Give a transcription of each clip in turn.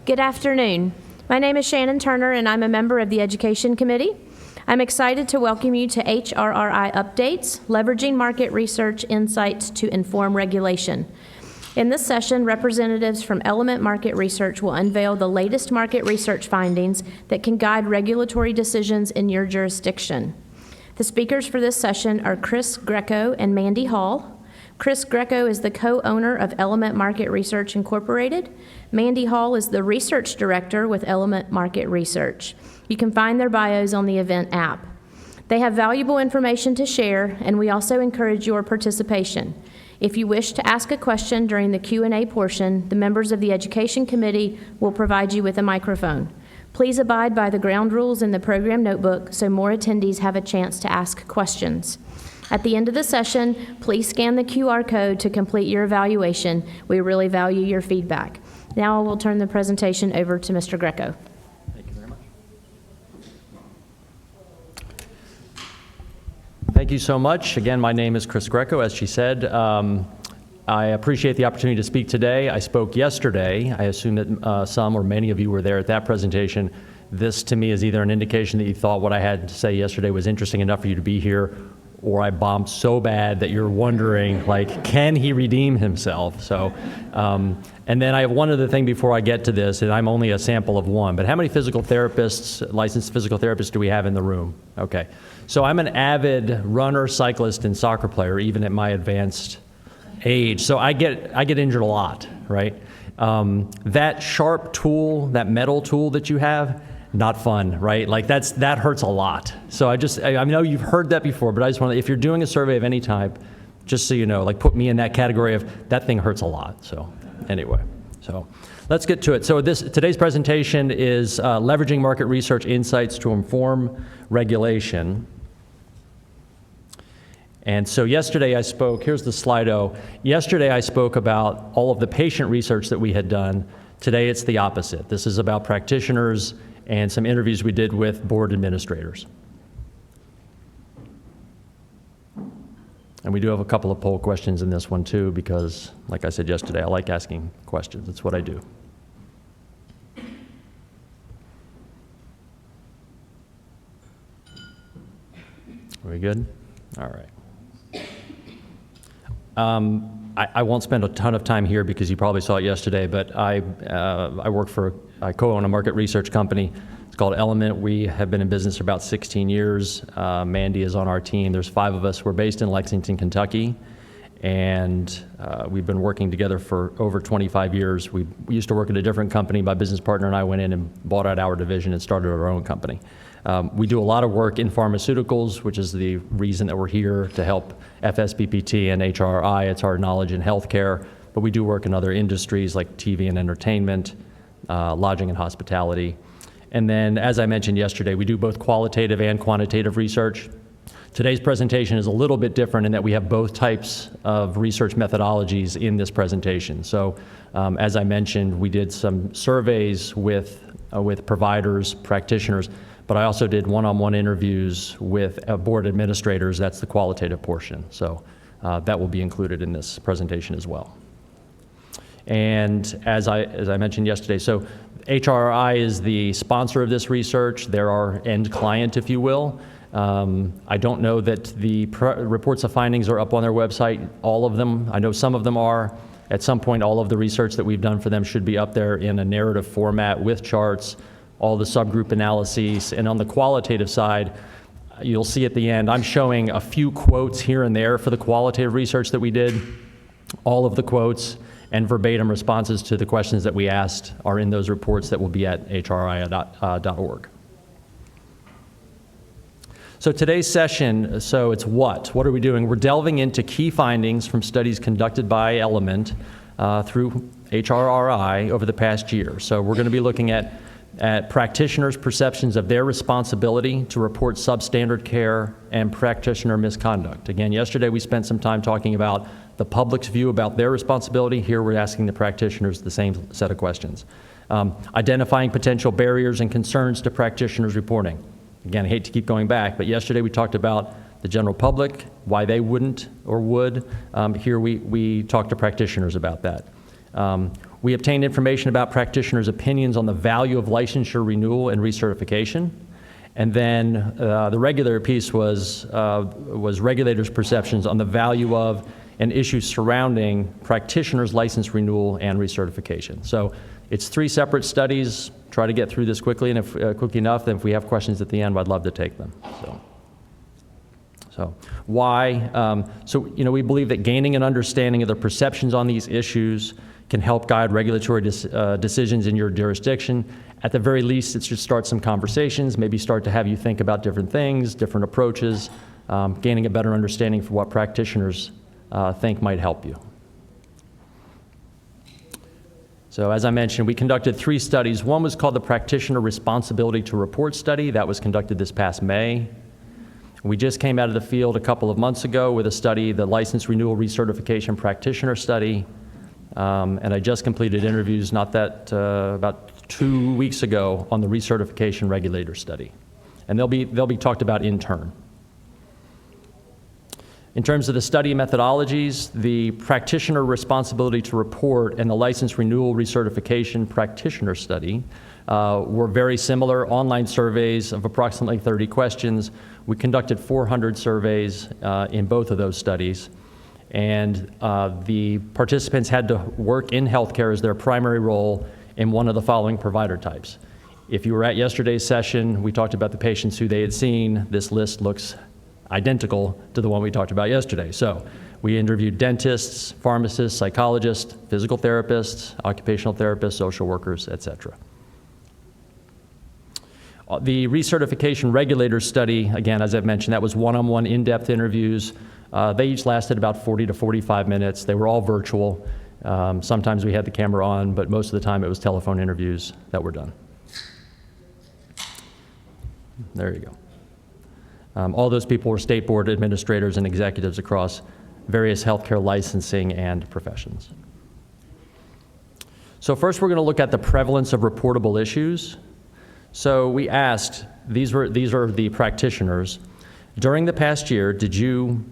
Good afternoon. My name is Shannon Turner, and I'm a member of the Education Committee. I'm excited to welcome you to HRRI Updates, Leveraging Market Research Insights to Inform Regulation. In this session, representatives from Element Market Research will unveil the latest market research findings that can guide regulatory decisions in your jurisdiction. The speakers for this session are Chris Greco and Mandy Hall. Chris Greco is the co-owner of Element Market Research Incorporated. Mandy Hall is the research director with Element Market Research. You can find their bios on the event app. They have valuable information to share, and we also encourage your participation. If you wish to ask a question during the Q&A portion, the members of the Education Committee will provide you with a microphone. Please abide by the ground rules in the program notebook so more attendees have a chance to ask questions. At the end of the session, please scan the QR code to complete your evaluation. We really value your feedback. Now I will turn the presentation over to Mr. Greco. Thank you very much. Thank you so much. Again, my name is Chris Greco, as she said. I appreciate the opportunity to speak today. I spoke yesterday. I assume that some or many of you were there at that presentation. This, to me, is either an indication that you thought what I had to say yesterday was interesting enough for you to be here, or I bombed so bad that you're wondering, like, can he redeem himself? So, and then I have one other thing before I get to this, and I'm only a sample of one, but how many physical therapists, licensed physical therapists, do we have in the room? Okay. So I'm an avid runner, cyclist, and soccer player, even at my advanced age. So I get injured a lot, right? That sharp tool, that metal tool that you have, not fun, right? Like that hurts a lot. So I know you've heard that before, but I just want to, if you're doing a survey of any type, just so you know, like put me in that category of that thing hurts a lot. So anyway, so let's get to it. So today's presentation is leveraging market research insights to inform regulation. And so yesterday I spoke, here's the Slido. Yesterday I spoke about all of the patient research that we had done. Today it's the opposite. This is about practitioners and some interviews we did with board administrators. And we do have a couple of poll questions in this one too, because like I said yesterday, I like asking questions. That's what I do. Are we good? All right. I won't spend a ton of time here because you probably saw it yesterday, but I co-own a market research company. It's called Element. We have been in business for about 16 years. Mandy is on our team. There's 5 of us. We're based in Lexington, Kentucky, and we've been working together for over 25 years. We used to work at a different company. My business partner and I went in and bought out our division and started our own company. We do a lot of work in pharmaceuticals, which is the reason that we're here to help FSBPT and HRRI. It's our knowledge in healthcare, but we do work in other industries like TV and entertainment, lodging and hospitality. And then, as I mentioned yesterday, we do both qualitative and quantitative research. Today's presentation is a little bit different in that we have both types of research methodologies in this presentation. So, as I mentioned, we did some surveys with providers, practitioners, but I also did one-on-one interviews with board administrators. That's the qualitative portion. So that will be included in this presentation as well. And as I mentioned yesterday, so HRRI is the sponsor of this research. They're our end client, if you will. I don't know that the reports of findings are up on their website, all of them. I know some of them are. At some point, all of the research that we've done for them should be up there in a narrative format with charts, all the subgroup analyses. And on the qualitative side, you'll see at the end, I'm showing a few quotes here and there for the qualitative research that we did. All of the quotes and verbatim responses to the questions that we asked are in those reports that will be at hrri.org. So today's session, so it's what? What are we doing? We're delving into key findings from studies conducted by Element through HRRI over the past year. So we're going to be looking at practitioners' perceptions of their responsibility to report substandard care and practitioner misconduct. Again, yesterday we spent some time talking about the public's view about their responsibility. Here we're asking the practitioners the same set of questions. Identifying potential barriers and concerns to practitioners' reporting. Again, I hate to keep going back, but yesterday we talked about the general public, why they wouldn't or would. Here we talk to practitioners about that. We obtained information about practitioners' opinions on the value of licensure renewal and recertification. And then the regular piece was regulators' perceptions on the value of and issues surrounding practitioners' license renewal and recertification. So it's 3 separate studies. Try to get through this quickly, and if quickly enough, then if we have questions at the end, I'd love to take them. So why? We believe that gaining an understanding of the perceptions on these issues can help guide regulatory decisions in your jurisdiction. At the very least, it should start some conversations, maybe start to have you think about different things, different approaches, gaining a better understanding for what practitioners think might help you. So as I mentioned, we conducted 3 studies. One was called the Practitioner Responsibility to Report Study. That was conducted this past May. We just came out of the field a couple of months ago with a study, the License Renewal Recertification Practitioner Study. And I just completed interviews about 2 weeks ago on the Recertification Regulator Study. And they'll be talked about in turn. In terms of the study methodologies, the Practitioner Responsibility to Report and the License Renewal Recertification Practitioner Study were very similar, online surveys of approximately 30 questions. We conducted 400 surveys in both of those studies. And the participants had to work in healthcare as their primary role in one of the following provider types. If you were at yesterday's session, we talked about the patients who they had seen. This list looks identical to the one we talked about yesterday. So we interviewed dentists, pharmacists, psychologists, physical therapists, occupational therapists, social workers, etc. The recertification regulator study, again, as I've mentioned, that was one-on-one in-depth interviews. They each lasted about 40 to 45 minutes. They were all virtual. Sometimes we had the camera on, but most of the time it was telephone interviews that were done. There you go. All those people were state board administrators and executives across various healthcare licensing and professions. So first we're going to look at the prevalence of reportable issues. So we asked, these are the practitioners, during the past year, did you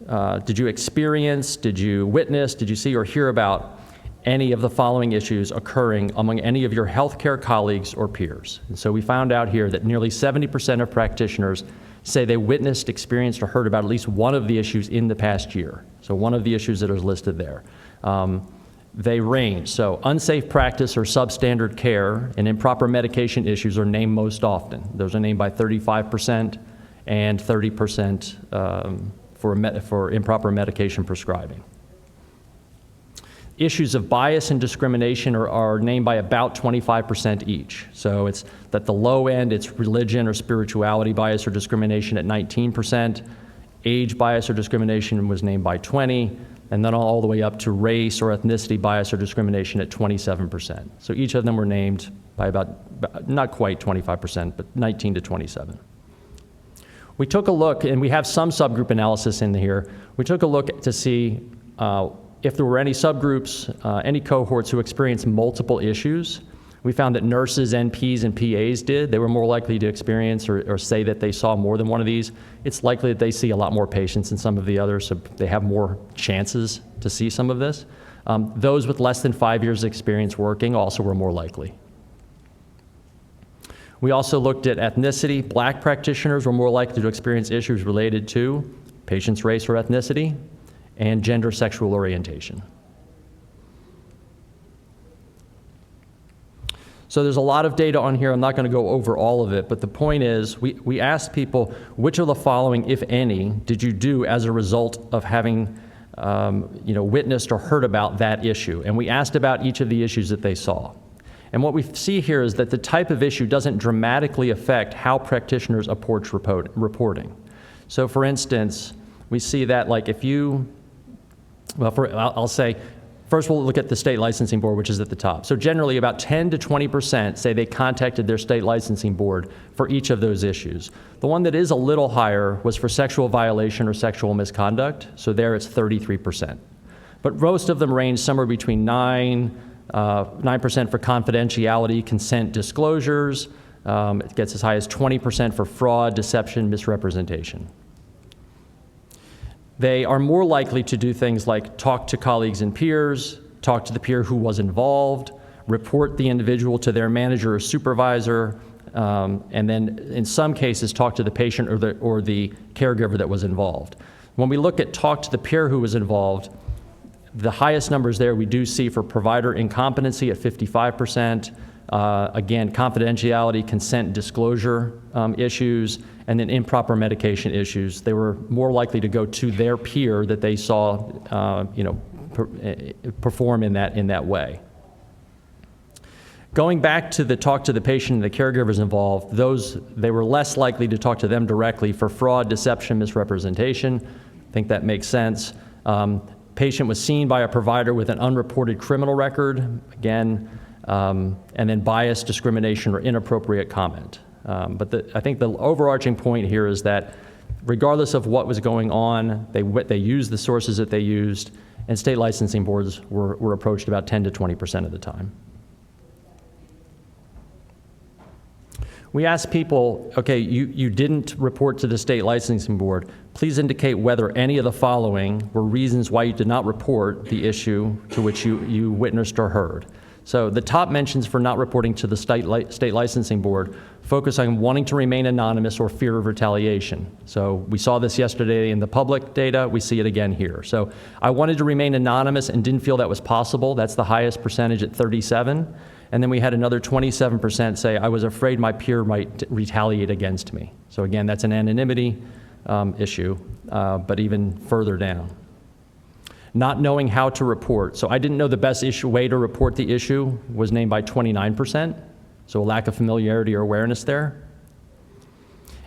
experience, did you witness, did you see or hear about any of the following issues occurring among any of your healthcare colleagues or peers? And so we found out here that nearly 70% of practitioners say they witnessed, experienced, or heard about at least one of the issues in the past year. So one of the issues that is listed there. They range. So unsafe practice or substandard care and improper medication issues are named most often. Those are named by 35% and 30% for improper medication prescribing. Issues of bias and discrimination are named by about 25% each. So it's at the low end, it's religion or spirituality bias or discrimination at 19%. Age bias or discrimination was named by 20%, and then all the way up to race or ethnicity bias or discrimination at 27%. So each of them were named by about not quite 25%, but 19 to 27. We took a look, and we have some subgroup analysis in here. We took a look to see if there were any subgroups, any cohorts who experienced multiple issues. We found that nurses, NPs, and PAs did. They were more likely to experience or say that they saw more than one of these. It's likely that they see a lot more patients than some of the others, so they have more chances to see some of this. Those with less than 5 years experience working also were more likely. We also looked at ethnicity. Black practitioners were more likely to experience issues related to patient's race or ethnicity and gender sexual orientation. So there's a lot of data on here. I'm not going to go over all of it, but the point is we asked people, which of the following, if any, did you do as a result of having witnessed or heard about that issue? And we asked about each of the issues that they saw. And what we see here is that the type of issue doesn't dramatically affect how practitioners approach reporting. So for instance, we see that like if you, I'll say, first we'll look at the state licensing board, which is at the top. So generally about 10 to 20% say they contacted their state licensing board for each of those issues. The one that is a little higher was for sexual violation or sexual misconduct. So there it's 33%. But most of them range somewhere between 9% for confidentiality, consent disclosures. It gets as high as 20% for fraud, deception, misrepresentation. They are more likely to do things like talk to colleagues and peers, talk to the peer who was involved, report the individual to their manager or supervisor, and then in some cases talk to the patient or the caregiver that was involved. When we look at talk to the peer who was involved, the highest numbers there we do see for provider incompetency at 55%, again, confidentiality, consent, disclosure issues, and then improper medication issues. They were more likely to go to their peer that they saw perform in that way. Going back to the talk to the patient and the caregivers involved, they were less likely to talk to them directly for fraud, deception, misrepresentation. I think that makes sense. Patient was seen by a provider with an unreported criminal record, again, and then bias, discrimination, or inappropriate comment. But I think the overarching point here is that regardless of what was going on, they used the sources that they used, and state licensing boards were approached about 10 to 20% of the time. We asked people, okay, you didn't report to the state licensing board. Please indicate whether any of the following were reasons why you did not report the issue to which you witnessed or heard. So the top mentions for not reporting to the state licensing board focus on wanting to remain anonymous or fear of retaliation. So we saw this yesterday in the public data, we see it again here. So I wanted to remain anonymous and didn't feel that was possible. That's the highest percentage at 37. And then we had another 27% say, I was afraid my peer might retaliate against me. So again, that's an anonymity issue, but even further down. Not knowing how to report. So I didn't know the best way to report the issue was named by 29%, so a lack of familiarity or awareness there.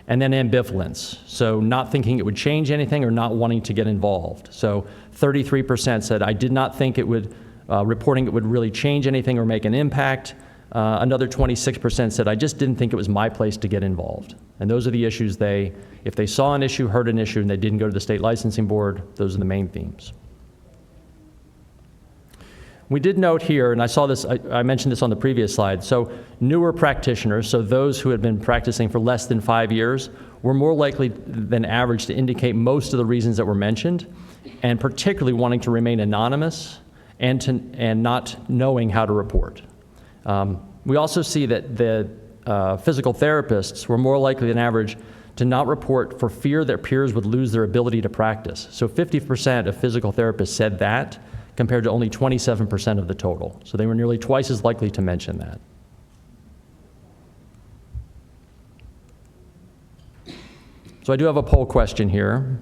And then ambivalence, so not thinking it would change anything or not wanting to get involved. So 33% said, I did not think it would, reporting it would really change anything or make an impact. Another 26% said, I just didn't think it was my place to get involved. And those are the issues if they saw an issue, heard an issue, and they didn't go to the state licensing board, those are the main themes. We did note here, and I saw this, I mentioned this on the previous slide, so newer practitioners, so those who had been practicing for less than 5 years, were more likely than average to indicate most of the reasons that were mentioned, and particularly wanting to remain anonymous and not knowing how to report. We also see that the physical therapists were more likely than average to not report for fear their peers would lose their ability to practice. So 50% of physical therapists said that, compared to only 27% of the total. So they were nearly twice as likely to mention that. So I do have a poll question here.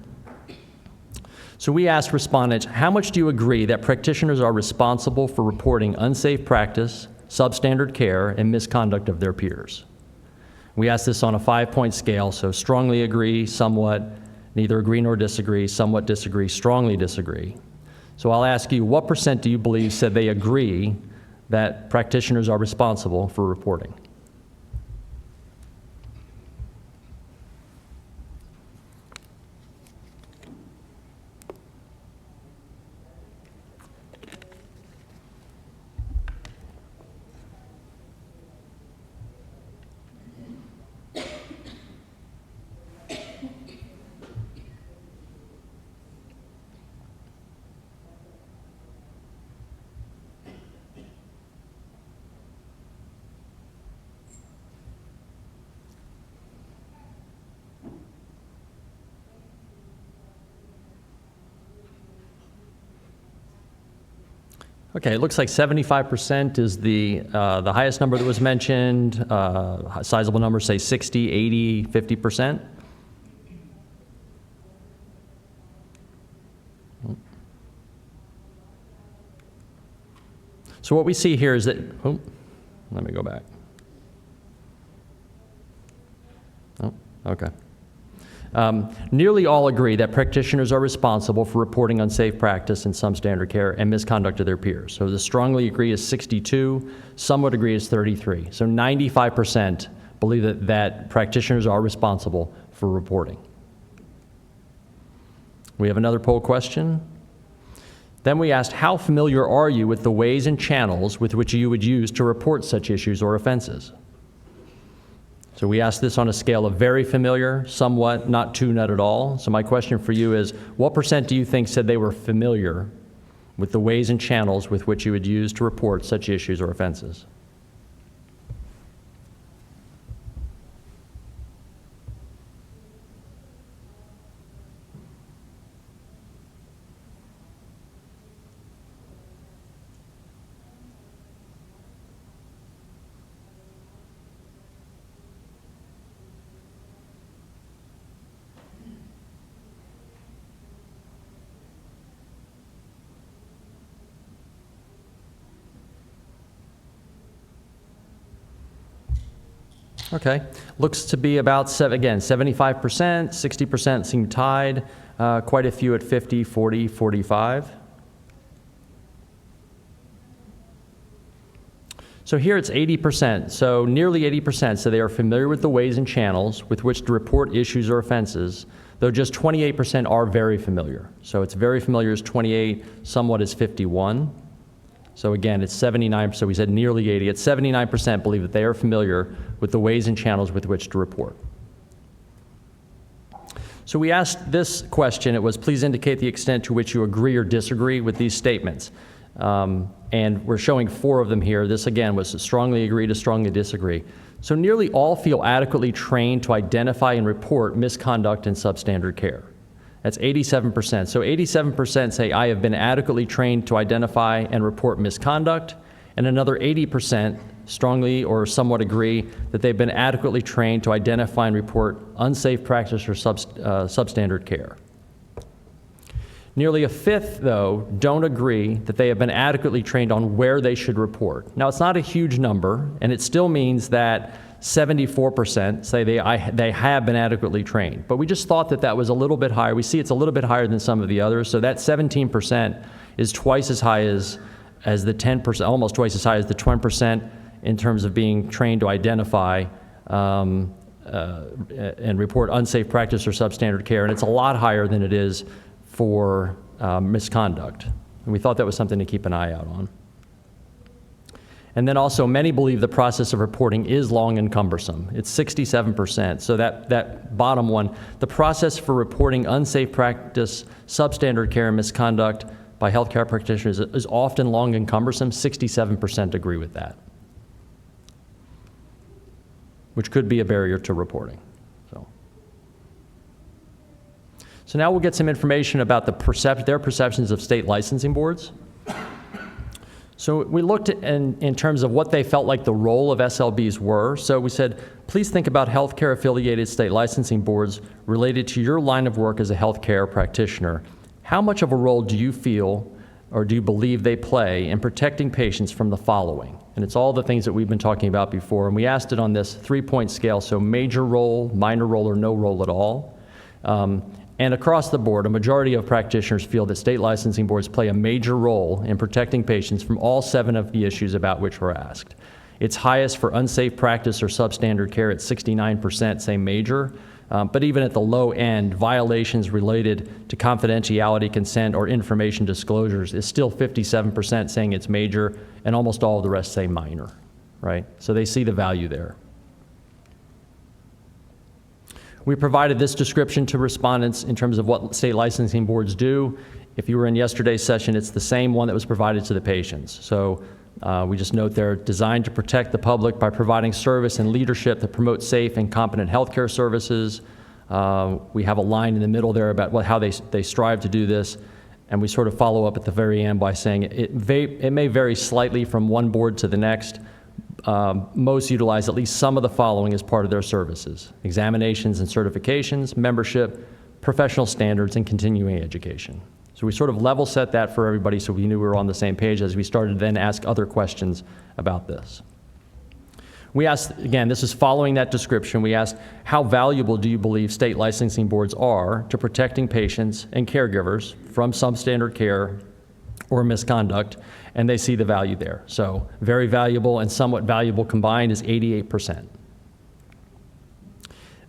So we asked respondents, how much do you agree that practitioners are responsible for reporting unsafe practice, substandard care, and misconduct of their peers? We asked this on a 5-point scale, so strongly agree, somewhat, neither agree nor disagree, somewhat disagree, strongly disagree. So I'll ask you, what % do you believe said they agree that practitioners are responsible for reporting? Okay, it looks like 75% is the highest number that was mentioned. Sizable numbers say 60, 80, 50%. So what we see here is that, oh, let me go back. Oh, okay. Nearly all agree that practitioners are responsible for reporting unsafe practice and substandard care and misconduct of their peers. So the strongly agree is 62, somewhat agree is 33. So 95% believe that practitioners are responsible for reporting. We have another poll question. Then we asked, how familiar are you with the ways and channels with which you would use to report such issues or offenses? So we asked this on a scale of very familiar, somewhat, not too, not at all. So my question for you is, what % do you think said they were familiar with the ways and channels with which you would use to report such issues or offenses. Okay, looks to be about, again, 75%, 60% seem tied, quite a few at 50, 40, 45. So here it's 80%, so nearly 80%, so they are familiar with the ways and channels with which to report issues or offenses, though just 28% are very familiar. So it's very familiar is 28, somewhat is 51. So again, it's 79, so we said nearly 80. It's 79% believe that they are familiar with the ways and channels with which to report. So we asked this question. It was, please indicate the extent to which you agree or disagree with these statements. And we're showing 4 of them here. This, again, was strongly agree to strongly disagree. So nearly all feel adequately trained to identify and report misconduct in substandard care. That's 87%. So 87% say, I have been adequately trained to identify and report misconduct, and another 80% strongly or somewhat agree that they've been adequately trained to identify and report unsafe practice or substandard care. Nearly a fifth, though, don't agree that they have been adequately trained on where they should report. Now, it's not a huge number, and it still means that 74% say they have been adequately trained. But we just thought that that was a little bit higher. We see it's a little bit higher than some of the others. So that 17% is twice as high as the 10%, almost twice as high as the 20% in terms of being trained to identify and report unsafe practice or substandard care. And it's a lot higher than it is for misconduct. And we thought that was something to keep an eye out on. And then also, many believe the process of reporting is long and cumbersome. It's 67%. So that bottom one, the process for reporting unsafe practice, substandard care, and misconduct by healthcare practitioners is often long and cumbersome. 67% agree with that, which could be a barrier to reporting. So now we'll get some information about their perceptions of state licensing boards. So we looked at in terms of what they felt like the role of SLBs were. So we said, please think about healthcare affiliated state licensing boards related to your line of work as a healthcare practitioner. How much of a role do you feel or do you believe they play in protecting patients from the following? And it's all the things that we've been talking about before. And we asked it on this 3-point scale, so major role, minor role, or no role at all. And across the board, a majority of practitioners feel that state licensing boards play a major role in protecting patients from all 7 of the issues about which we're asked. It's highest for unsafe practice or substandard care at 69%, say major. But even at the low end, violations related to confidentiality, consent, or information disclosures is still 57% saying it's major, and almost all of the rest say minor, right? So they see the value there. We provided this description to respondents in terms of what state licensing boards do. If you were in yesterday's session, it's the same one that was provided to the patients. So we just note they're designed to protect the public by providing service and leadership that promote safe and competent healthcare services. We have a line in the middle there about how they strive to do this. And we sort of follow up at the very end by saying it may vary slightly from one board to the next. Most utilize at least some of the following as part of their services: examinations and certifications, membership, professional standards, and continuing education. So we sort of level set that for everybody so we knew we were on the same page as we started to then ask other questions about this. We asked, again, this is following that description, we asked, how valuable do you believe state licensing boards are to protecting patients and caregivers from substandard care or misconduct? And they see the value there. So very valuable and somewhat valuable combined is 88%.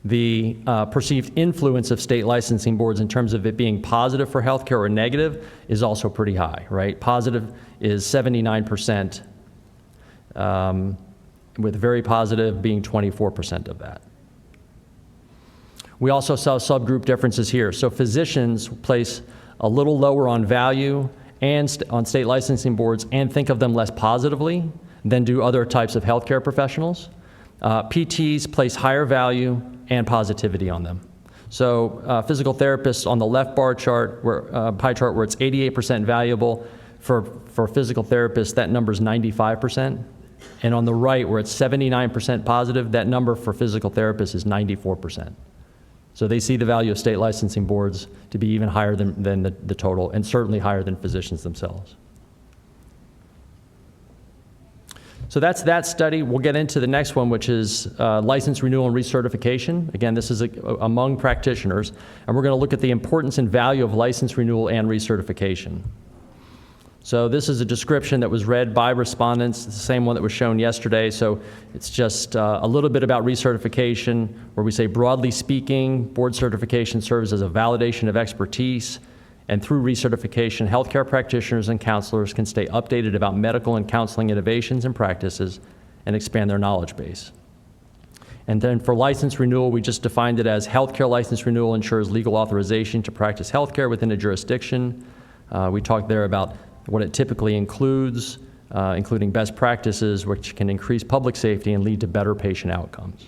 The perceived influence of state licensing boards in terms of it being positive for healthcare or negative is also pretty high, right? Positive is 79%, with very positive being 24% of that. We also saw subgroup differences here. So physicians place a little lower on value and on state licensing boards and think of them less positively than do other types of healthcare professionals. PTs place higher value and positivity on them. So physical therapists on the left bar chart, pie chart, where it's 88% valuable, for physical therapists, that number is 95%. And on the right, where it's 79% positive, that number for physical therapists is 94%. So they see the value of state licensing boards to be even higher than the total, and certainly higher than physicians themselves. So that's that study. We'll get into the next one, which is license renewal and recertification. Again, this is among practitioners, and we're going to look at the importance and value of license renewal and recertification. So this is a description that was read by respondents, the same one that was shown yesterday. So it's just a little bit about recertification, where we say, broadly speaking, board certification serves as a validation of expertise, and through recertification, healthcare practitioners and counselors can stay updated about medical and counseling innovations and practices and expand their knowledge base. And then for license renewal, we just defined it as healthcare license renewal ensures legal authorization to practice healthcare within a jurisdiction. We talked there about what it typically includes, including best practices, which can increase public safety and lead to better patient outcomes.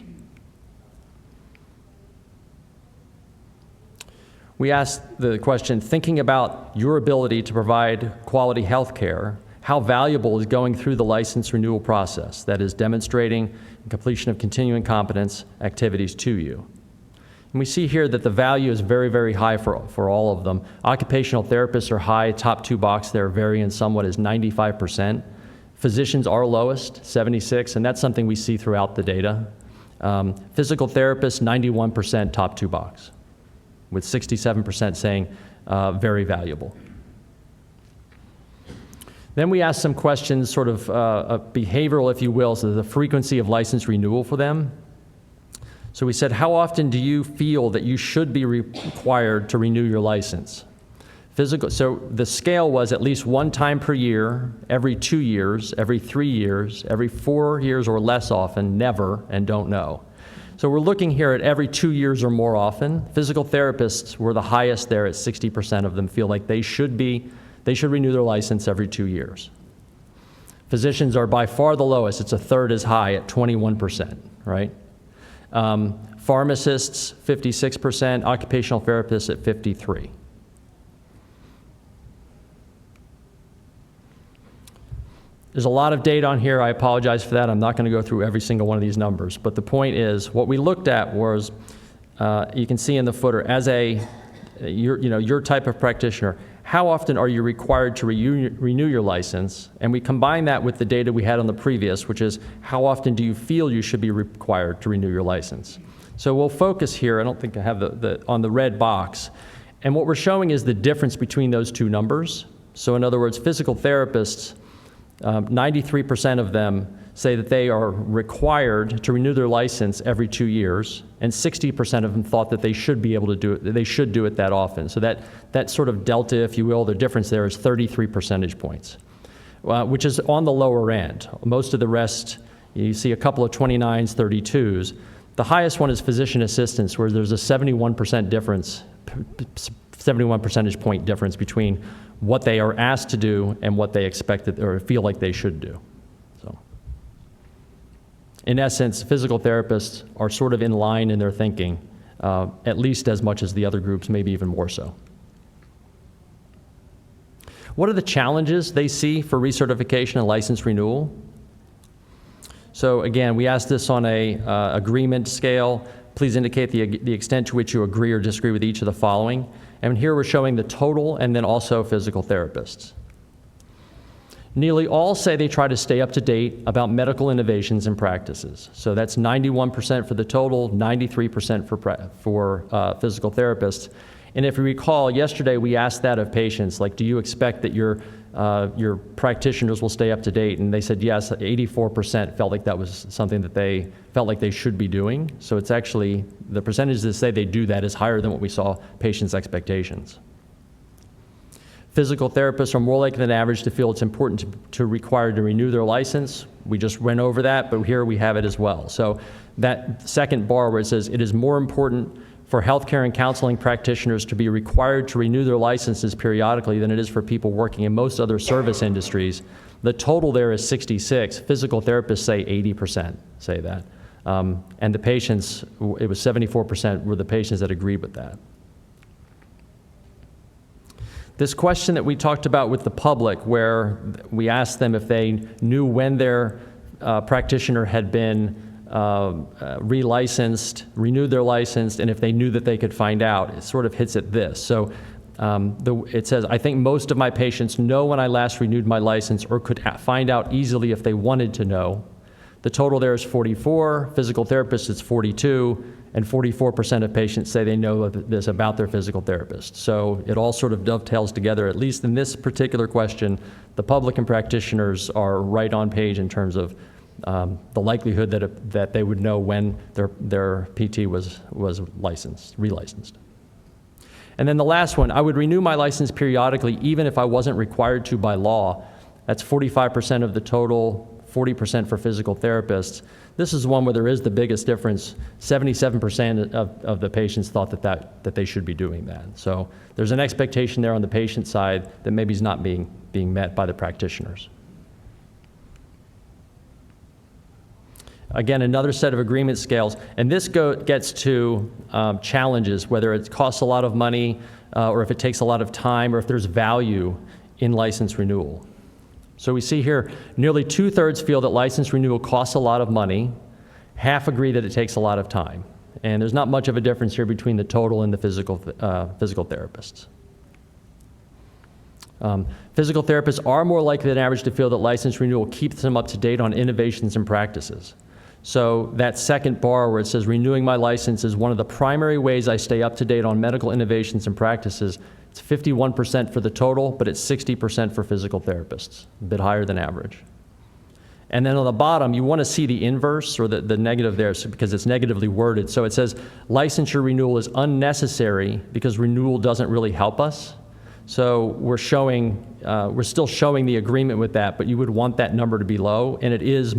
We asked the question, thinking about your ability to provide quality health care, how valuable is going through the license renewal process, that is demonstrating completion of continuing competence activities to you? And we see here that the value is very, very high for all of them. Occupational therapists are high, top two box there, varying somewhat, is 95%. Physicians are lowest, 76%, and that's something we see throughout the data. Physical therapists, 91% top two box, with 67% saying very valuable. Then we asked some questions, sort of behavioral, if you will, so the frequency of license renewal for them. So we said, how often do you feel that you should be required to renew your license? So the scale was at least one time per year, every 2 years, every 3 years, every 4 years or less often, never, and don't know. So we're looking here at every 2 years or more often. Physical therapists were the highest there at 60% of them feel like they should renew their license every 2 years. Physicians are by far the lowest. It's a third as high at 21%, right? Pharmacists, 56%, occupational therapists at 53%. There's a lot of data on here. I apologize for that. I'm not going to go through every single one of these numbers. But the point is, what we looked at was, you can see in the footer, as your type of practitioner, how often are you required to renew your license? And we combine that with the data we had on the previous, which is how often do you feel you should be required to renew your license? So we'll focus here, I don't think I have on the red box. And what we're showing is the difference between those two numbers. So in other words, physical therapists, 93% of them say that they are required to renew their license every 2 years, and 60% of them thought that they should be able to do it, they should do it that often. So that sort of delta, if you will, the difference there is 33 percentage points, which is on the lower end. Most of the rest, you see a couple of 29s, 32s. The highest one is physician assistants, where there's a 71% difference, 71 percentage point difference between what they are asked to do and what they expected or feel like they should do. So, in essence, physical therapists are sort of in line in their thinking, at least as much as the other groups, maybe even more so. What are the challenges they see for recertification and license renewal? So again, we asked this on a agreement scale. Please indicate the extent to which you agree or disagree with each of the following. And here we're showing the total and then also physical therapists. Nearly all say they try to stay up to date about medical innovations and practices. So that's 91% for the total, 93% for physical therapists. And if you recall, yesterday we asked that of patients, like, do you expect that your practitioners will stay up to date? And they said yes, 84% felt like that was something that they felt like they should be doing. So it's actually, the percentage that say they do that is higher than what we saw patients' expectations. Physical therapists are more likely than average to feel it's important to require to renew their license. We just went over that, but here we have it as well. So that second bar where it says it is more important for healthcare and counseling practitioners to be required to renew their licenses periodically than it is for people working in most other service industries. The total there is 66. Physical therapists say 80% say that. And the patients, it was 74% were the patients that agreed with that. This question that we talked about with the public, where we asked them if they knew when their practitioner had been relicensed, renewed their license, and if they knew that they could find out, it sort of hits at this. So it says, I think most of my patients know when I last renewed my license or could find out easily if they wanted to know. The total there is 44, physical therapists it's 42, and 44% of patients say they know this about their physical therapist. So it all sort of dovetails together, at least in this particular question. The public and practitioners are right on page in terms of the likelihood that they would know when their PT was relicensed. And then the last one, I would renew my license periodically even if I wasn't required to by law. That's 45% of the total, 40% for physical therapists. This is one where there is the biggest difference. 77% of the patients thought that they should be doing that. So there's an expectation there on the patient side that maybe is not being met by the practitioners. Again, another set of agreement scales, and this gets to challenges, whether it costs a lot of money or if it takes a lot of time or if there's value in license renewal. So we see here, nearly 2/3 feel that license renewal costs a lot of money. Half agree that it takes a lot of time. And there's not much of a difference here between the total and the physical therapists. Physical therapists are more likely than average to feel that license renewal keeps them up to date on innovations and practices. So that second bar where it says renewing my license is one of the primary ways I stay up to date on medical innovations and practices. It's 51% for the total, but it's 60% for physical therapists, a bit higher than average. And then on the bottom, you want to see the inverse or the negative there because it's negatively worded. So it says licensure renewal is unnecessary because renewal doesn't really help us. So we're still showing the agreement with that, but you would want that number to be low, and it is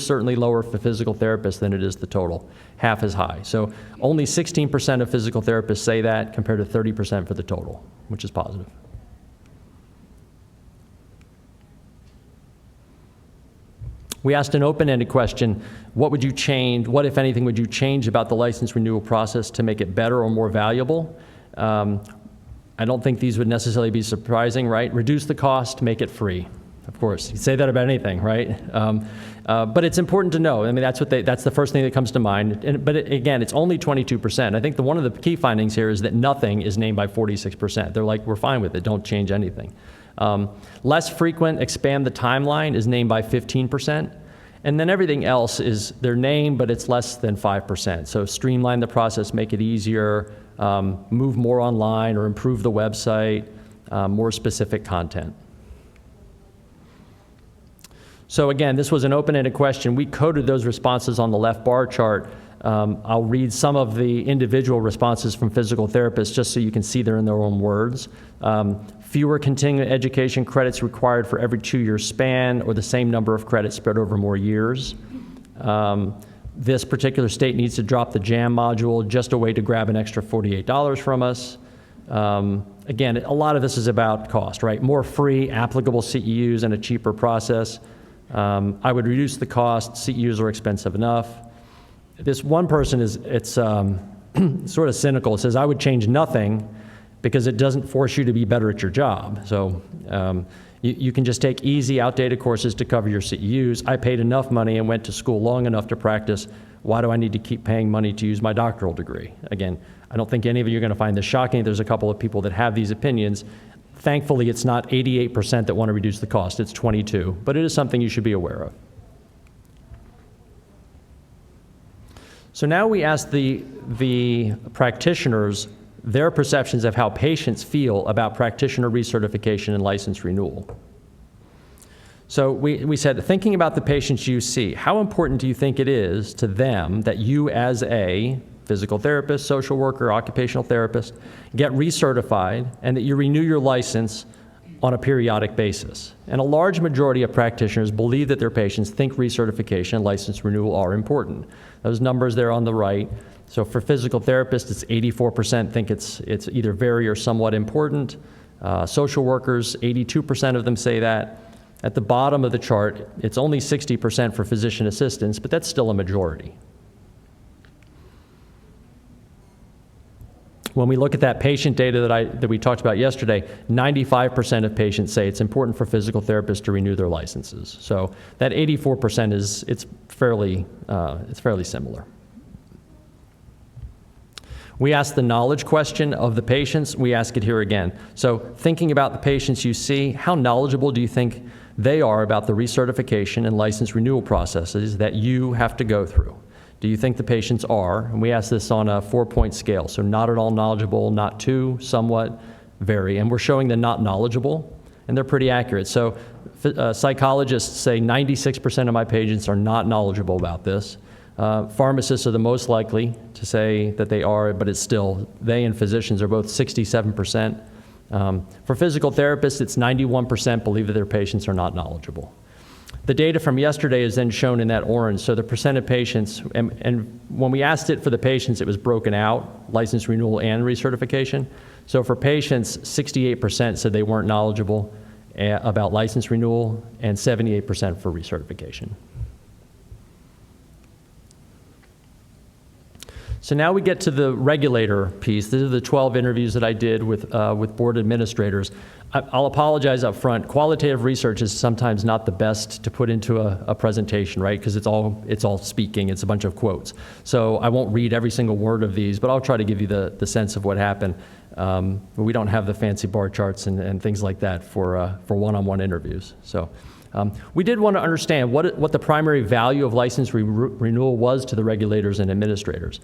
certainly lower for physical therapists than it is the total, half as high. So only 16% of physical therapists say that compared to 30% for the total, which is positive. We asked an open-ended question, what would you change, what if anything would you change about the license renewal process to make it better or more valuable? I don't think these would necessarily be surprising, right? Reduce the cost, make it free. Of course, you say that about anything, right? But it's important to know. I mean, that's the first thing that comes to mind. But again, it's only 22%. I think one of the key findings here is that nothing is named by 46%. They're like, we're fine with it. Don't change anything. Less frequent, expand the timeline is named by 15%. And then everything else is their name, but it's less than 5%. So streamline the process, make it easier, move more online or improve the website, more specific content. So again, this was an open-ended question. We coded those responses on the left bar chart. I'll read some of the individual responses from physical therapists just so you can see they're in their own words. Fewer continuing education credits required for every 2-year span or the same number of credits spread over more years. This particular state needs to drop the JAM module, just a way to grab an extra $48 from us. Again, a lot of this is about cost, right? More free, applicable CEUs and a cheaper process. I would reduce the cost. CEUs are expensive enough. This one person it's sort of cynical. It says, I would change nothing because it doesn't force you to be better at your job. So you can just take easy, outdated courses to cover your CEUs. I paid enough money and went to school long enough to practice. Why do I need to keep paying money to use my doctoral degree? Again, I don't think any of you are going to find this shocking. There's a couple of people that have these opinions. Thankfully, it's not 88% that want to reduce the cost. It's 22%, but it is something you should be aware of. So now we ask the practitioners their perceptions of how patients feel about practitioner recertification and license renewal. So we said, thinking about the patients you see, how important do you think it is to them that you as a physical therapist, social worker, occupational therapist, get recertified and that you renew your license on a periodic basis. And a large majority of practitioners believe that their patients think recertification and license renewal are important. Those numbers there on the right. So for physical therapists, it's 84% think it's either very or somewhat important. Social workers, 82% of them say that. At the bottom of the chart, it's only 60% for physician assistants, but that's still a majority. When we look at that patient data that we talked about yesterday, 95% of patients say it's important for physical therapists to renew their licenses. So that 84% it's fairly similar. We ask the knowledge question of the patients. We ask it here again. So thinking about the patients you see, how knowledgeable do you think they are about the recertification and license renewal processes that you have to go through? Do you think the patients are? And we ask this on a 4-point scale. So not at all knowledgeable, not too, somewhat, very. And we're showing the not knowledgeable, and they're pretty accurate. So psychologists say 96% of my patients are not knowledgeable about this. Pharmacists are the most likely to say that they are, but it's still, they and physicians are both 67%. For physical therapists, it's 91% believe that their patients are not knowledgeable. The data from yesterday is then shown in that orange. So the percent of patients, and when we asked it for the patients, it was broken out, license renewal and recertification. So for patients, 68% said they weren't knowledgeable about license renewal and 78% for recertification. So now we get to the regulator piece. These are the 12 interviews that I did with board administrators. I'll apologize up front. Qualitative research is sometimes not the best to put into a presentation, right? Because it's all speaking. It's a bunch of quotes. So I won't read every single word of these, but I'll try to give you the sense of what happened. We don't have the fancy bar charts and things like that for one-on-one interviews. So. We did want to understand what the primary value of license renewal was to the regulators and administrators.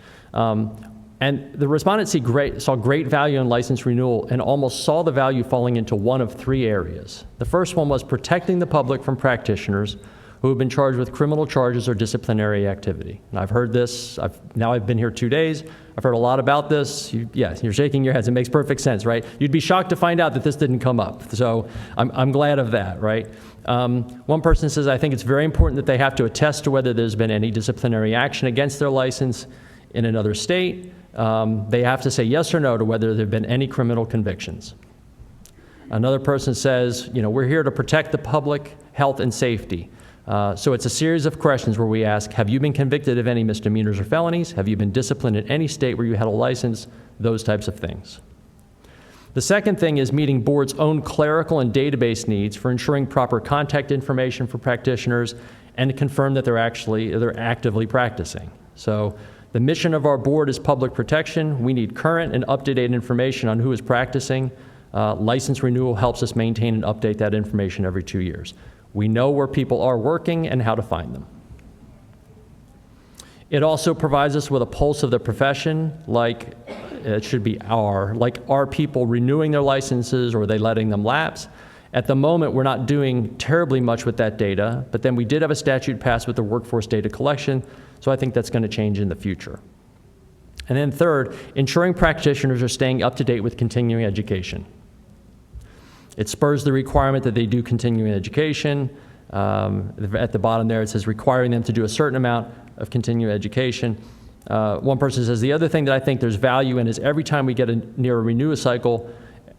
And the respondents saw great value in license renewal and almost saw the value falling into one of 3 areas. The first one was protecting the public from practitioners who have been charged with criminal charges or disciplinary activity. And I've heard this, now I've been here 2 days, I've heard a lot about this. Yes, you're shaking your heads, it makes perfect sense, right? You'd be shocked to find out that this didn't come up. So I'm glad of that, right? One person says, I think it's very important that they have to attest to whether there's been any disciplinary action against their license in another state. They have to say yes or no to whether there have been any criminal convictions. Another person says, we're here to protect the public health and safety. So it's a series of questions where we ask, have you been convicted of any misdemeanors or felonies? Have you been disciplined in any state where you had a license? Those types of things. The second thing is meeting board's own clerical and database needs for ensuring proper contact information for practitioners and to confirm that they're actively practicing. So the mission of our board is public protection. We need current and up-to-date information on who is practicing. License renewal helps us maintain and update that information every 2 years. We know where people are working and how to find them. It also provides us with a pulse of the profession, like it should be are people renewing their licenses or are they letting them lapse? At the moment, we're not doing terribly much with that data, but then we did have a statute passed with the workforce data collection, so I think that's going to change in the future. And then third, ensuring practitioners are staying up to date with continuing education. It spurs the requirement that they do continuing education. At the bottom there, it says requiring them to do a certain amount of continuing education. One person says, the other thing that I think there's value in is every time we get near a renewal cycle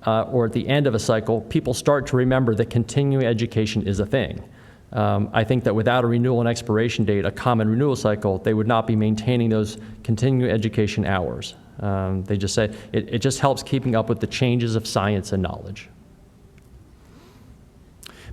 or at the end of a cycle, people start to remember that continuing education is a thing. I think that without a renewal and expiration date, a common renewal cycle, they would not be maintaining those continuing education hours. They just say it just helps keeping up with the changes of science and knowledge.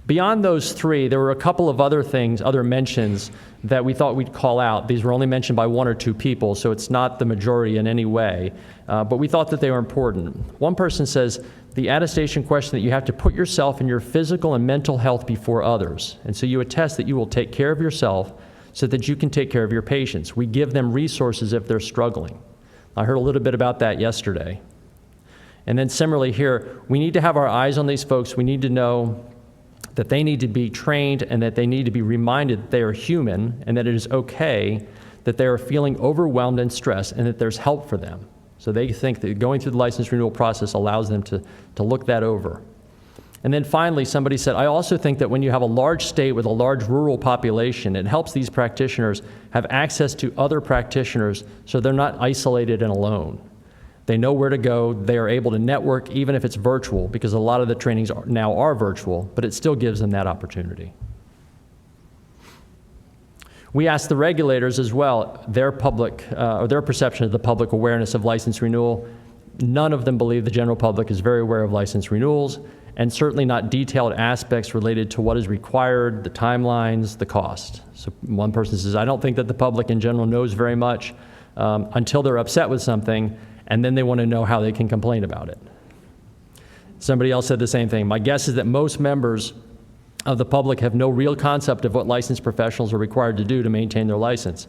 Beyond those 3, there were a couple of other things, other mentions that we thought we'd call out. These were only mentioned by 1 or 2 people, so it's not the majority in any way, but we thought that they were important. One person says, the attestation question that you have to put yourself and your physical and mental health before others, and so you attest that you will take care of yourself so that you can take care of your patients. We give them resources if they're struggling. I heard a little bit about that yesterday. And then similarly here, we need to have our eyes on these folks. We need to know that they need to be trained and that they need to be reminded that they are human and that it is okay that they are feeling overwhelmed and stressed and that there's help for them. So they think that going through the license renewal process allows them to look that over. And then finally, somebody said, I also think that when you have a large state with a large rural population, it helps these practitioners have access to other practitioners so they're not isolated and alone. They know where to go. They are able to network even if it's virtual, because a lot of the trainings now are virtual, but it still gives them that opportunity. We asked the regulators as well, their perception of the public awareness of license renewal. None of them believe the general public is very aware of license renewals, and certainly not detailed aspects related to what is required, the timelines, the cost. So one person says, I don't think that the public in general knows very much until they're upset with something, and then they want to know how they can complain about it. Somebody else said the same thing. My guess is that most members of the public have no real concept of what licensed professionals are required to do to maintain their license.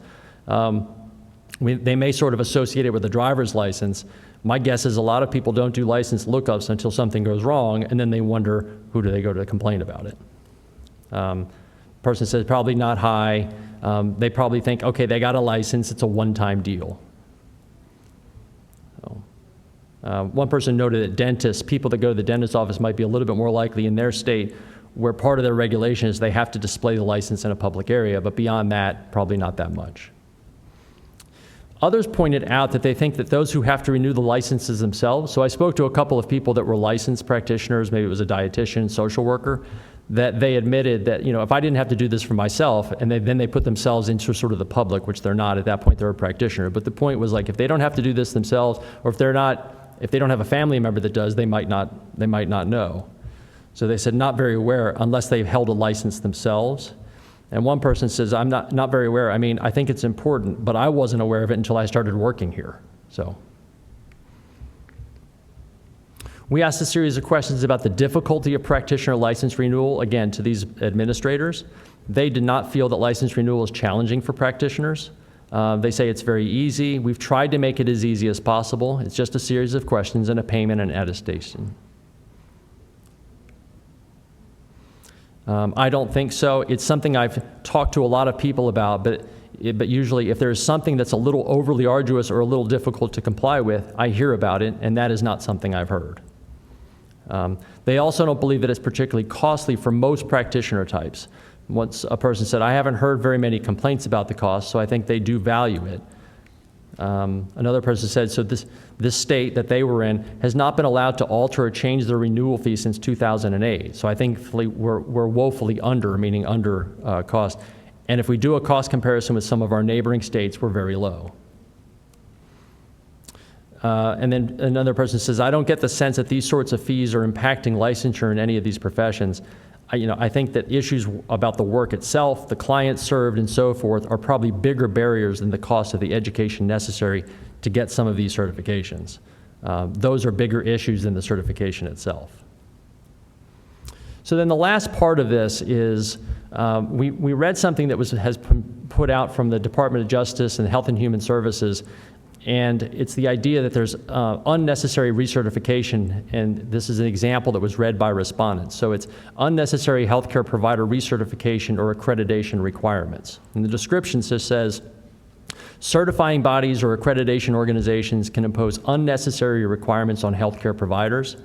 They may sort of associate it with a driver's license. My guess is a lot of people don't do license lookups until something goes wrong, and then they wonder, who do they go to complain about it? Person says probably not high. They probably think, okay, they got a license, it's a one-time deal. One person noted that dentists, people that go to the dentist's office might be a little bit more likely in their state, where part of their regulation is they have to display the license in a public area, but beyond that, probably not that much. Others pointed out that they think that those who have to renew the licenses themselves, so I spoke to a couple of people that were licensed practitioners, maybe it was a dietitian, social worker, that they admitted that, you know, if I didn't have to do this for myself, and then they put themselves into sort of the public, which they're not at that point, they're a practitioner. But the point was, like, if they don't have to do this themselves, or if they don't have a family member that does, they might not know. So they said not very aware unless they've held a license themselves. And one person says, I'm not very aware. I mean, I think it's important, but I wasn't aware of it until I started working here. So we asked a series of questions about the difficulty of practitioner license renewal, again, to these administrators. They did not feel that license renewal is challenging for practitioners. They say it's very easy. We've tried to make it as easy as possible. It's just a series of questions and a payment and attestation. I don't think so. It's something I've talked to a lot of people about, but usually if there's something that's a little overly arduous or a little difficult to comply with, I hear about it, and that is not something I've heard. They also don't believe that it's particularly costly for most practitioner types. Once a person said, I haven't heard very many complaints about the cost, so I think they do value it. Another person said, so this state that they were in has not been allowed to alter or change their renewal fee since 2008. So I think we're woefully under, meaning under cost. And if we do a cost comparison with some of our neighboring states, we're very low. And then another person says, I don't get the sense that these sorts of fees are impacting licensure in any of these professions. I think that issues about the work itself, the clients served, and so forth are probably bigger barriers than the cost of the education necessary to get some of these certifications. Those are bigger issues than the certification itself. So then the last part of this is we read something that has been put out from the Department of Justice and Health and Human Services, and it's the idea that there's unnecessary recertification, and this is an example that was read by respondents. So it's unnecessary healthcare provider recertification or accreditation requirements. And the description just says, certifying bodies or accreditation organizations can impose unnecessary requirements on healthcare providers.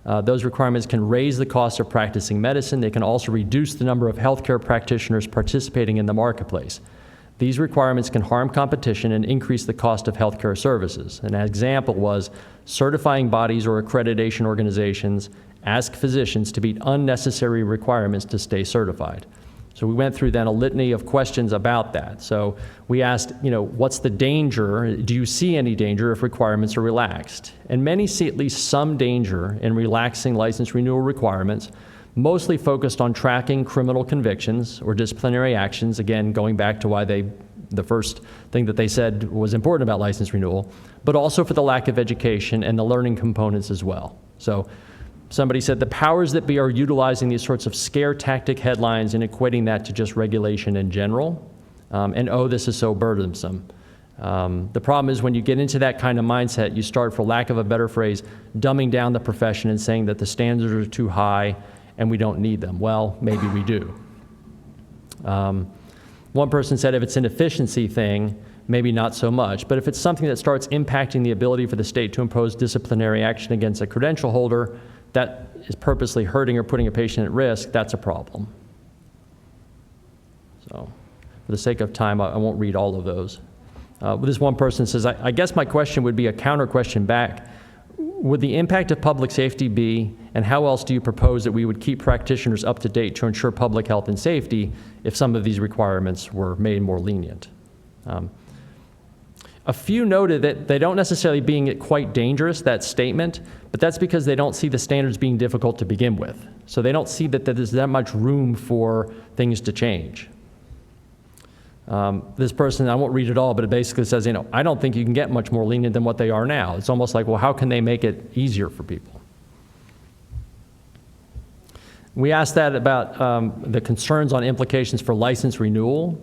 Those requirements can raise the cost of practicing medicine. They can also reduce the number of healthcare practitioners participating in the marketplace. These requirements can harm competition and increase the cost of healthcare services. An example was certifying bodies or accreditation organizations ask physicians to meet unnecessary requirements to stay certified. So we went through then a litany of questions about that. So we asked, what's the danger? Do you see any danger if requirements are relaxed? And many see at least some danger in relaxing license renewal requirements, mostly focused on tracking criminal convictions or disciplinary actions, again, going back to why the first thing that they said was important about license renewal, but also for the lack of education and the learning components as well. So somebody said the powers that be are utilizing these sorts of scare tactic headlines and equating that to just regulation in general, and this is so burdensome. The problem is when you get into that kind of mindset, you start, for lack of a better phrase, dumbing down the profession and saying that the standards are too high and we don't need them. Well, maybe we do. One person said if it's an efficiency thing, maybe not so much, but if it's something that starts impacting the ability for the state to impose disciplinary action against a credential holder, that is purposely hurting or putting a patient at risk, that's a problem. So for the sake of time, I won't read all of those. This one person says, I guess my question would be a counter question back. Would the impact of public safety be, and how else do you propose that we would keep practitioners up to date to ensure public health and safety if some of these requirements were made more lenient? A few noted that they don't necessarily being quite dangerous, that statement, but that's because they don't see the standards being difficult to begin with. So they don't see that there's that much room for things to change. This person, I won't read it all, but it basically says, I don't think you can get much more lenient than what they are now. It's almost like, well, how can they make it easier for people? We asked that about the concerns on implications for license renewal.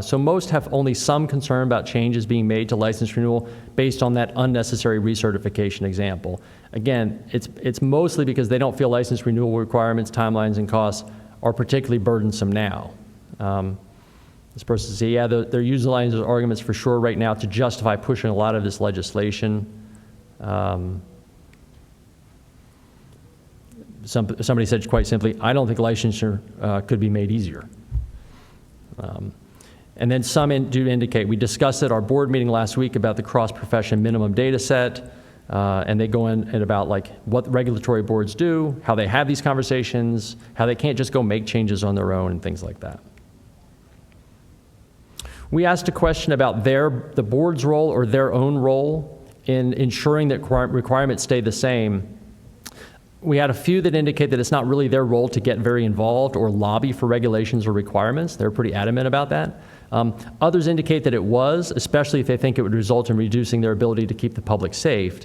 So most have only some concern about changes being made to license renewal based on that unnecessary recertification example. Again, it's mostly because they don't feel license renewal requirements, timelines, and costs are particularly burdensome now. This person says, yeah, they're utilizing those arguments for sure right now to justify pushing a lot of this legislation. Somebody said quite simply, I don't think licensure could be made easier. And then some do indicate, we discussed at our board meeting last week about the cross-profession minimum data set, and they go in about like what regulatory boards do, how they have these conversations, how they can't just go make changes on their own and things like that. We asked a question about the board's role or their own role in ensuring that requirements stay the same. We had a few that indicate that it's not really their role to get very involved or lobby for regulations or requirements. They're pretty adamant about that. Others indicate that it was, especially if they think it would result in reducing their ability to keep the public safe.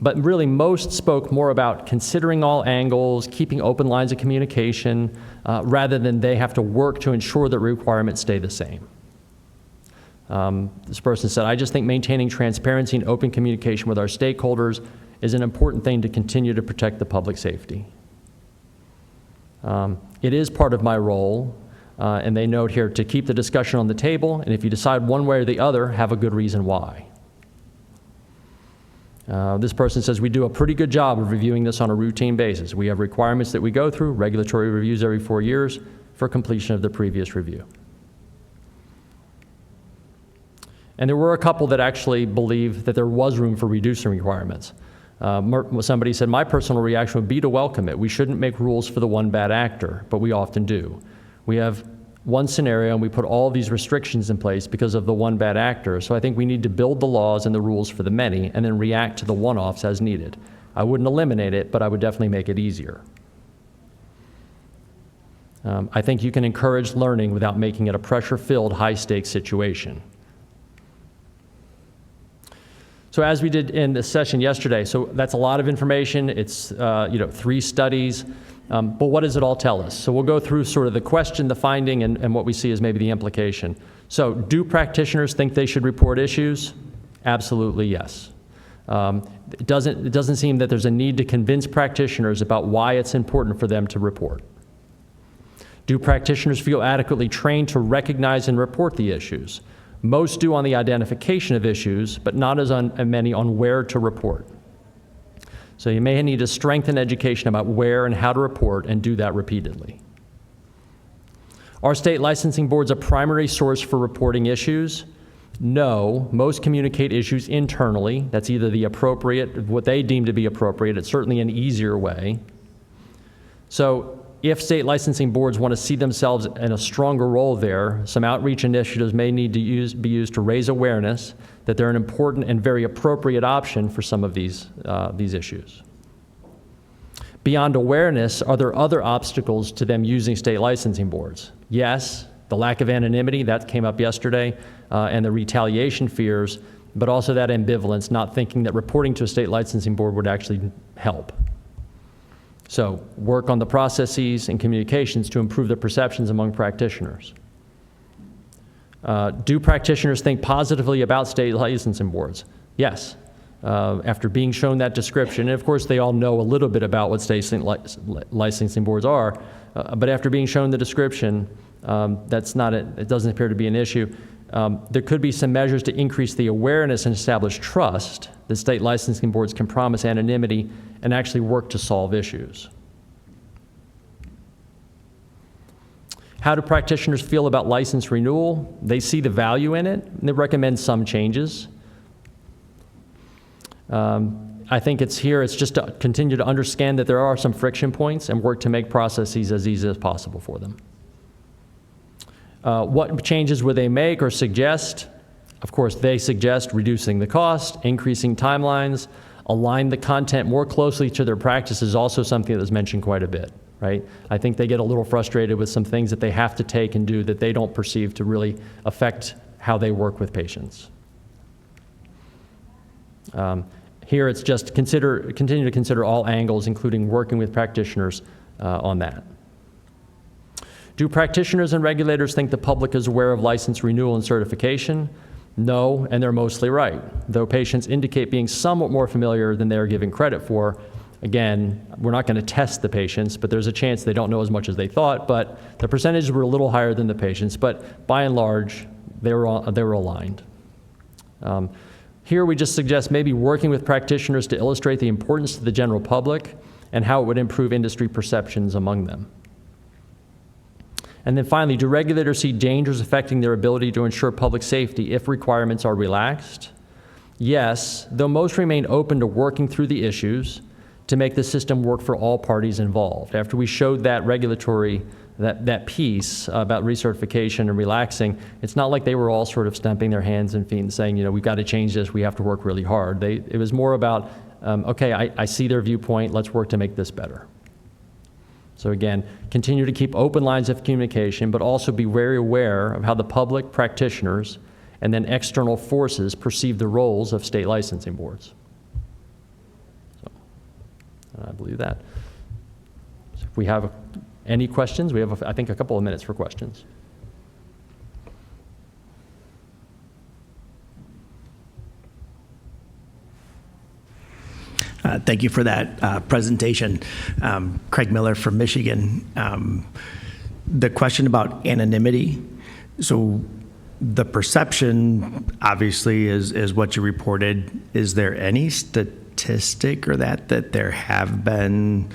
But really, most spoke more about considering all angles, keeping open lines of communication, rather than they have to work to ensure that requirements stay the same. This person said, I just think maintaining transparency and open communication with our stakeholders is an important thing to continue to protect the public safety. It is part of my role, and they note here, to keep the discussion on the table, and if you decide one way or the other, have a good reason why. This person says, we do a pretty good job of reviewing this on a routine basis. We have requirements that we go through, regulatory reviews every 4 years for completion of the previous review. And there were a couple that actually believed that there was room for reducing requirements. Somebody said, my personal reaction would be to welcome it. We shouldn't make rules for the one bad actor, but we often do. We have one scenario and we put all these restrictions in place because of the one bad actor. So I think we need to build the laws and the rules for the many and then react to the one-offs as needed. I wouldn't eliminate it, but I would definitely make it easier. I think you can encourage learning without making it a pressure-filled, high-stakes situation. So as we did in the session yesterday, so that's a lot of information. It's 3 studies, but what does it all tell us? So we'll go through sort of the question, the finding, and what we see as maybe the implication. So do practitioners think they should report issues? Absolutely yes. It doesn't seem that there's a need to convince practitioners about why it's important for them to report. Do practitioners feel adequately trained to recognize and report the issues? Most do on the identification of issues, but not as many on where to report. So you may need to strengthen education about where and how to report and do that repeatedly. Are state licensing boards a primary source for reporting issues? No, most communicate issues internally. That's either the appropriate, what they deem to be appropriate. It's certainly an easier way. So if state licensing boards want to see themselves in a stronger role there, some outreach initiatives may need to be used to raise awareness that they're an important and very appropriate option for some of these issues. Beyond awareness, are there other obstacles to them using state licensing boards? Yes, the lack of anonymity, that came up yesterday, and the retaliation fears, but also that ambivalence, not thinking that reporting to a state licensing board would actually help. So work on the processes and communications to improve the perceptions among practitioners. Do practitioners think positively about state licensing boards? Yes. After being shown that description, and of course they all know a little bit about what state licensing boards are, but after being shown the description, it doesn't appear to be an issue. There could be some measures to increase the awareness and establish trust that state licensing boards can promise anonymity and actually work to solve issues. How do practitioners feel about license renewal? They see the value in it, and they recommend some changes. I think it's just to continue to understand that there are some friction points and work to make processes as easy as possible for them. What changes would they make or suggest? Of course, they suggest reducing the cost, increasing timelines, align the content more closely to their practice is also something that was mentioned quite a bit, right? I think they get a little frustrated with some things that they have to take and do that they don't perceive to really affect how they work with patients. Here it's just continue to consider all angles, including working with practitioners on that. Do practitioners and regulators think the public is aware of license renewal and certification? No, and they're mostly right, though patients indicate being somewhat more familiar than they are given credit for. Again, we're not going to test the patients, but there's a chance they don't know as much as they thought, but the percentages were a little higher than the patients, but by and large, they were aligned. Here we just suggest maybe working with practitioners to illustrate the importance to the general public and how it would improve industry perceptions among them. And then finally, do regulators see dangers affecting their ability to ensure public safety if requirements are relaxed? Yes, though most remain open to working through the issues to make the system work for all parties involved. After we showed that regulatory, that piece about recertification and relaxing, it's not like they were all sort of stamping their hands and feet and saying, you know, we've got to change this, we have to work really hard. It was more about, okay, I see their viewpoint, let's work to make this better. So again, continue to keep open lines of communication, but also be very aware of how the public, practitioners, and then external forces perceive the roles of state licensing boards. So, I believe that. So if we have any questions, we have, I think, a couple of minutes for questions. Thank you for that presentation. Craig Miller from Michigan. The question about anonymity. So the perception obviously is what you reported. Is there any statistic or that there have been,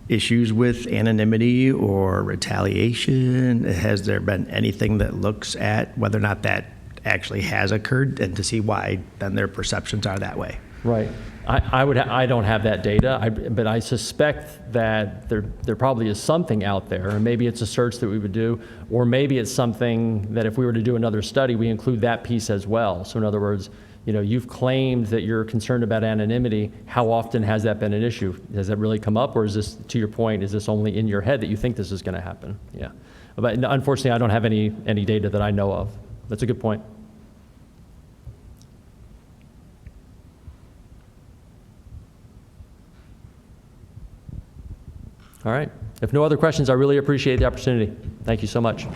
issues with anonymity or retaliation? Has there been anything that looks at whether or not that actually has occurred and to see why then their perceptions are that way? Right. I don't have that data, but I suspect that there probably is something out there, and maybe it's a search that we would do, or maybe it's something that if we were to do another study, we include that piece as well. So in other words, you've claimed that you're concerned about anonymity. How often has that been an issue? Has that really come up, or is this, to your point, is this only in your head that you think this is going to happen? Yeah. But unfortunately, I don't have any data that I know of. That's a good point. All right. If no other questions, I really appreciate the opportunity. Thank you so much.